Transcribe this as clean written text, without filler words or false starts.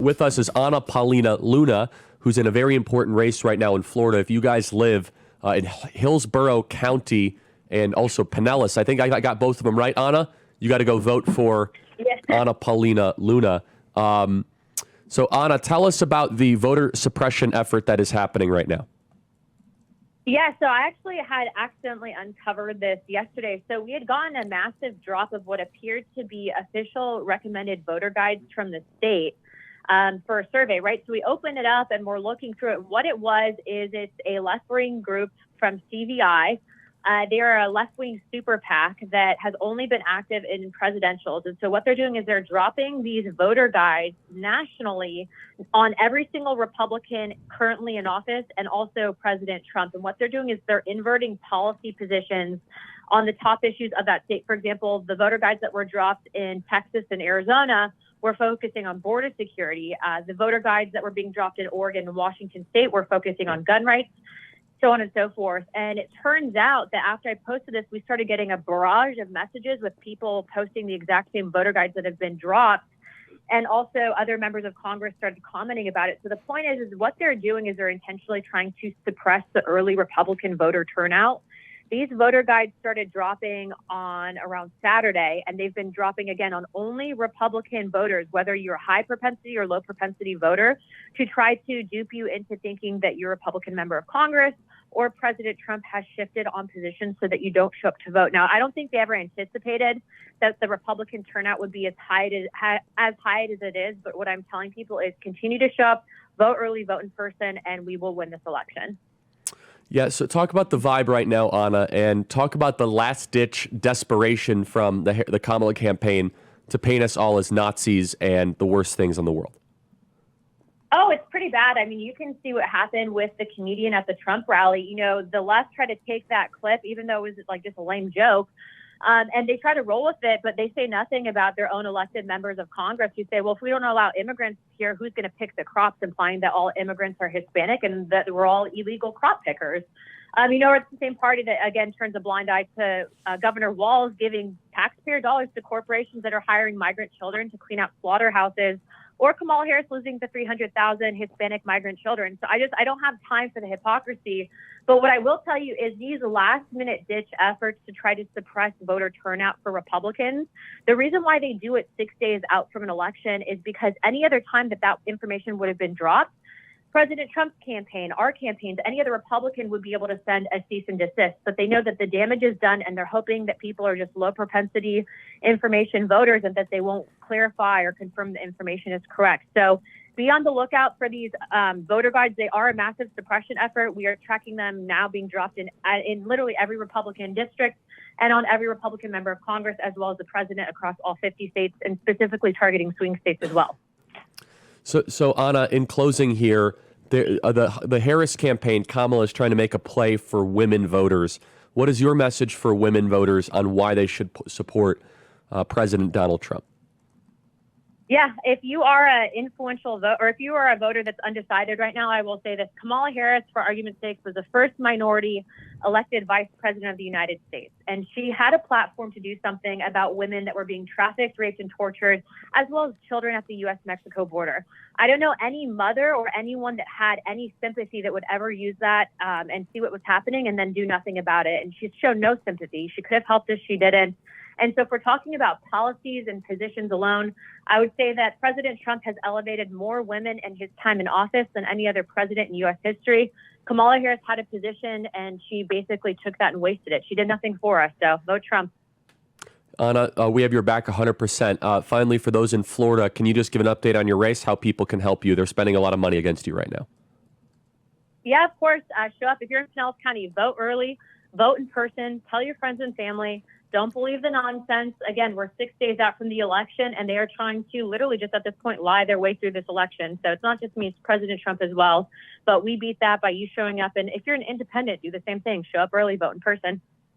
With us is Paulina Luna, who's in a very important race right now in Florida. If you guys live in Hillsborough County and also Pinellas, I think I got both of them right, Anna. You got to go vote for Paulina Luna. So, Anna, tell us about the voter suppression effort that is happening right now. Yeah, so I actually had accidentally uncovered this yesterday. So we had gotten a massive drop of what appeared to be official recommended voter guides from the state for a survey, right? So we opened it up and we're looking through it. What it was is it's a left-wing group from CVI. They are a left-wing super PAC that has only been active in presidentials. And so what they're doing is they're dropping these voter guides nationally on every single Republican currently in office and also President Trump. And what they're doing is they're inverting policy positions on the top issues of that state. For example, the voter guides that were dropped in Texas and Arizona were focusing on border security. The voter guides that were being dropped in Oregon and Washington State were focusing on gun rights, so on and so forth. And it turns out that after I posted this, we started getting a barrage of messages with people posting the exact same voter guides that have been dropped. And also other members of Congress started commenting about it. So the point is what they're doing is they're intentionally trying to suppress the early Republican voter turnout. These voter guides started dropping on around Saturday, and they've been dropping again on only Republican voters, whether you're a high propensity or low propensity voter, to try to dupe you into thinking that you're a Republican member of Congress or President Trump has shifted on positions so that you don't show up to vote. Now, I don't think they ever anticipated that the Republican turnout would be as high as it is, but what I'm telling people is continue to show up, vote early, vote in person, and we will win this election. Yeah, so talk about the vibe right now, Anna, and talk about the last-ditch desperation from the Kamala campaign to paint us all as Nazis and the worst things in the world. Oh, it's pretty bad. I mean, you can see what happened with the comedian at the Trump rally. You know, the left tried to take that clip, even though it was like just a lame joke, and they try to roll with it, but they say nothing about their own elected members of Congress who say, well, if we don't allow immigrants here, who's going to pick the crops, implying that all immigrants are Hispanic and that we're all illegal crop pickers. You know, it's the same party that, again, turns a blind eye to Governor Walz giving taxpayer dollars to corporations that are hiring migrant children to clean out slaughterhouses, or Kamala Harris losing the 300,000 Hispanic migrant children. So I don't have time for the hypocrisy. But what I will tell you is these last-minute ditch efforts to try to suppress voter turnout for Republicans, the reason why they do it 6 days out from an election is because any other time that information would have been dropped, President Trump's campaign, our campaigns, any other Republican would be able to send a cease and desist, but they know that the damage is done and they're hoping that people are just low propensity information voters and that they won't clarify or confirm the information is correct. So be on the lookout for these voter guides. They are a massive suppression effort. We are tracking them now being dropped in literally every Republican district and on every Republican member of Congress, as well as the president across all 50 states, and specifically targeting swing states as well. So Anna, in closing here, the Harris campaign, Kamala is trying to make a play for women voters. What is your message for women voters on why they should support President Donald Trump? Yeah, if you are an influential vote, or if you are a voter that's undecided right now, I will say this. Kamala Harris, for argument's sake, was the first minority elected vice president of the United States. And she had a platform to do something about women that were being trafficked, raped, and tortured, as well as children at the U.S.-Mexico border. I don't know any mother or anyone that had any sympathy that would ever use that and see what was happening and then do nothing about it. And she's shown no sympathy. She could have helped us. She didn't. And so if we're talking about policies and positions alone, I would say that President Trump has elevated more women in his time in office than any other president in U.S. history. Kamala Harris had a position, and she basically took that and wasted it. She did nothing for us, so vote Trump. Anna, we have your back 100%. Finally, for those in Florida, can you just give an update on your race, how people can help you? They're spending a lot of money against you right now. Yeah, of course. Show up. If you're in Pinellas County, vote early, vote in person, tell your friends and family. Don't believe the nonsense. Again, we're 6 days out from the election, and they are trying to literally just at this point lie their way through this election. So it's not just me, it's President Trump as well. But we beat that by you showing up. And if you're an independent, do the same thing. Show up early, vote in person.